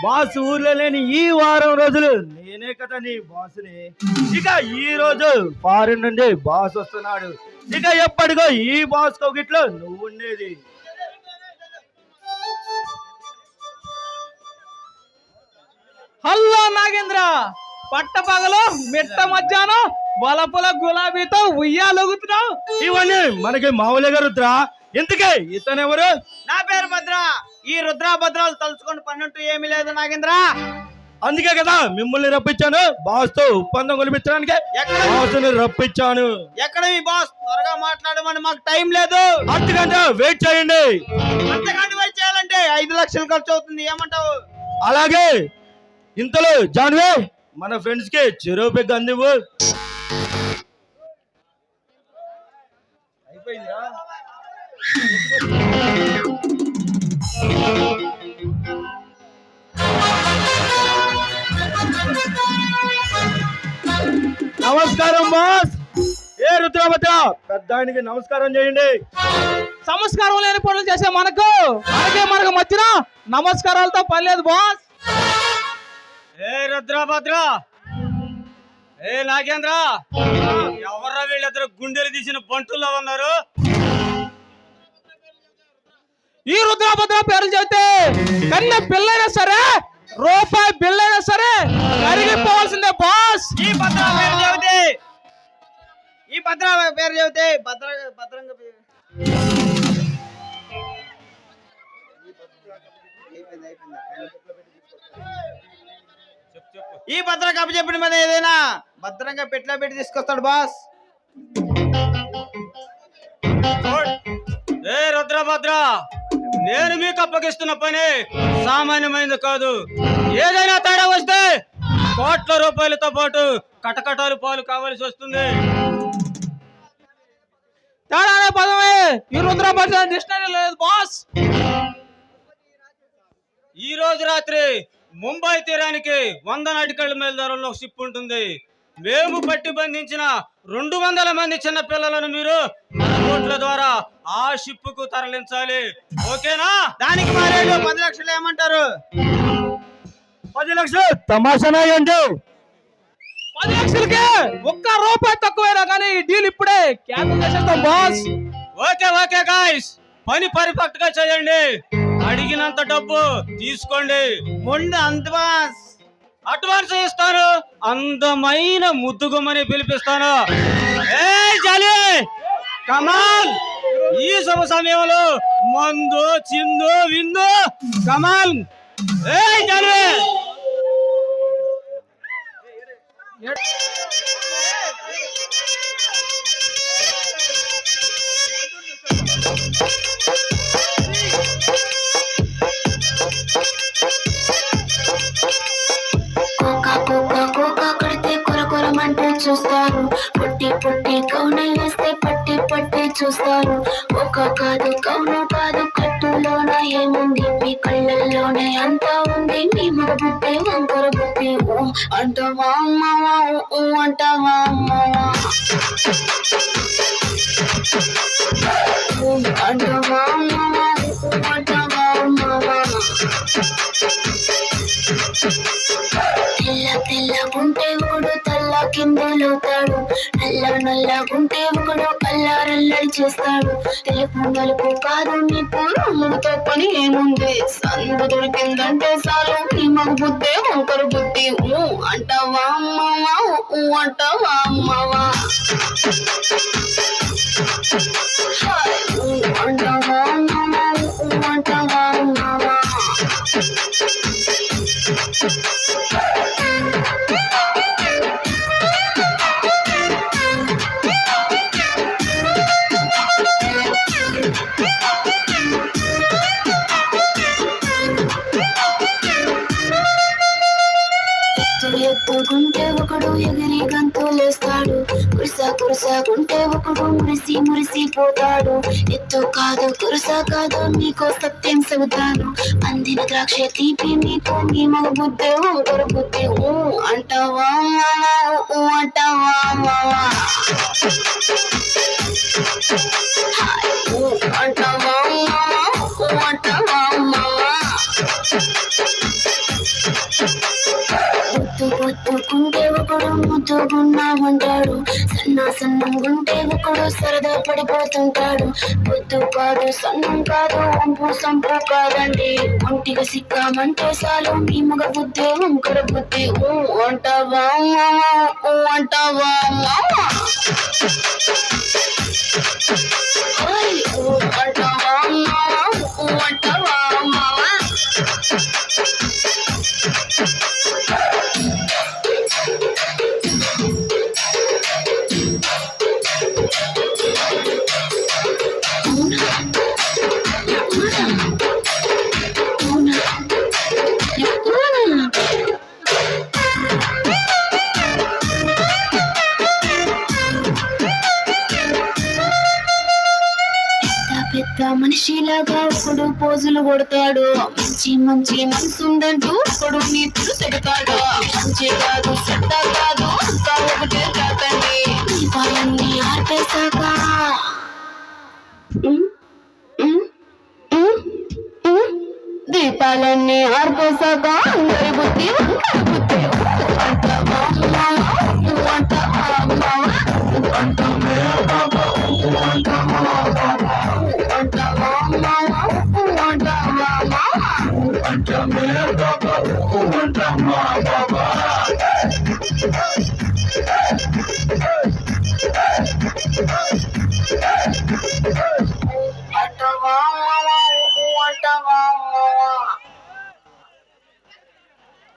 Boss ఊర్లో లేని ఈ వారం రోజులు నేనే కదా నీ బాస్ని. ఇక ఈ రోజు ఫారిన్ నుండి బాస్ వస్తున్నాడు. ఇక ఎప్పటికో ఈ బాస్ కౌగిట్లో నువ్వు ఉండేది. హలో నాగేంద్ర, పట్టపగలు మిట్ట మధ్యాహ్నం వలపుల గులాబీతో ఉయ్యాలొగుతున్నావు. ఇవన్నీ మనకి మామూలుగా రుద్రా. ఎందుకే ఇతనెవరు? నా పేరు భద్ర. ఈ రుద్రాభద్రాలు తలుచుకొని పన్నట్టు ఏమీ లేదు నాగేంద్ర. అందుకే కదా మిమ్మల్ని రప్పించాను, బాస్ తో ఒప్పందం కొనిపించడానికి బాస్ని రప్పించాను. ఎక్కడ మీ బాస్? త్వరగా మాట్లాడమని, మాకు టైం లేదు. అర్ధగంట వెయిట్ చేయండి. అంతకంటే వెయిట్ చేయాలంటే 5 లక్షలు ఖర్చు అవుతుంది. ఏమంటావు? అలాగే. ఇంతలో జాన్వే మన ఫ్రెండ్స్ కి చెరువు పెగ్గ అందివు. అయిపోయిందిరా. నమస్కారం బాస్. ఏ రుద్రభద్ర, పెద్ద ఆయనకి నమస్కారం చేయండి. సంస్కారం లేని పనులు చేసే మనకు మధ్యన నమస్కారాలతో పని లేదు బాస్. ఏ రుద్రాభద్ర, ఏ నాగేంద్ర, ఎవర్రా వీళ్ళిద్దరు గుండెలు తీసిన బంటుల్లో ఉన్నారు? ఈ రుద్రాభద్ర పేర్లు చెబితే కన్నె పిల్లైనా సరే, రూపాయి బిల్లైనా సరే కరిగిపోవాల్సిందే బాస్. ఈ భద్ర పేరు చెబితే భద్రంగా ఈ భద్ర కప్ప చెప్పిన మీద ఏదైనా భద్రంగా పెట్లో పెట్టి తీసుకొస్తాడు బాస్. ఏ రుద్రభద్ర, నేను మీకు అప్పగిస్తున్న పని సామాన్యమైనది కాదు. ఏదైనా తేడా వస్తే కోట్ల రూపాయలతో పాటు కటకటాలు పాలు కావాల్సి వస్తుంది. తేడా అనే పదమే ఈ రుద్రాభద్ర డిక్షనరీ లేదు బాస్. ఈ రోజు రాత్రి ముంబై తీరానికి 100 నాటికళ్ల మేల్దారంలో షిప్ ఉంటుంది. మేము పట్టి బంధించిన 200 మంది చిన్న పిల్లలను మీరు మన బోట్ల ద్వారా ఆ షిప్ కు తరలించాలి. ఓకేనా? దానికి మారేడు 10 లక్షలు ఏమంటారు? 10 లక్షలు తమాషానా అండి. 10 లక్షలకే ఒక్క రూపాయి తక్కువైనా కానీ ఈ డీల్ ఇప్పుడే క్యాన్సిల్ చేసేస్తాం బాస్. ఓకే గాయ్స్, పని పర్ఫెక్ట్ గా చేయండి. అడిగినంత డబ్బు తీసుకోండి. ముందు అడ్వాన్స్ ఇస్తాను. అందమైన ముద్దుగుమ్మని పిలిపిస్తాను. ఏ జాలి, కమాల్. ఈ శుభ సమయంలో మందు చిందు విందు. కమాల్. ఏ జాలి. చూస్తారు, పుట్టి కౌనం వేస్తే పట్టి చూస్తారు. ఒక కాదు కౌనం కాదు, కట్టులోన ఏముంది? మీ కళ్ళల్లోనే అంతా ఉంది. మీ మగ బుద్ధి వంకర బుద్ధి. అంటావా అమ్మవా, అంటావా అమ్మవా, అంటావా అమ్మవా, అంటావా అమ్మవా. తెల్లగుంటే ఒకడు తల్ల కిందలవుతాడు, నల్లగుంటే ఒకడు కల్లారల్లడి చేస్తాడు. తెలుపు కాదు నీకు రమ్ముడితో పని ఏముంది? సందు దొరికిందంటే చాలు నీ మగ బుద్ధి వంకర బుద్ధి. అంటావా అమ్మవా, అంటావా అమ్మవా, అంటావా అమ్మవా, అంటావా అమ్మవా. ఎత్తుకుంటే ఒకడు ఎగిరి గంతులేస్తాడు, కురుసాకుంటే ఒకడు మురిసిపోతాడు. ఎత్తు కాదు కురుసా కాదు, నీకో సత్యం చెబుతాను. అందిన ద్రాక్ష తీపి నీకు, నీ మగ బుద్ధి వంకర బుద్ధి. అంటావా మావా, అంటావా మావా, అంటావా మావా, అంటావా మావా. ఒకడు ముద్దుగున్నామంటాడు, సన్నంగుంటే ఒకడు సరదా పడిపోతుంటాడు. పొద్దు కాదు సన్నం కాదు వంపు సంపు కాదండి, ఒంటిగా సిక్కామంటే చాలు మీ మగ బుద్ధి వంకర బుద్ధి. అంటావా అంటావా అంటావా మావా. పెద్ద మనిషిలాగా ఒకడు పోజులు కొడతాడు, మంచి మంచి మనసుందంటూ ఒకడు నీతులు చెబుతాడు. మంచి కాదు చెడ్డ కాదు అంతా ఒకటే కాదండి, దీపాలన్నీ ఆర్పేశాక దీపాలన్నీ ఆర్పేశాక అందరి బుద్ధి వంకర బుద్ధి. అంటావా అంటావా అంటావా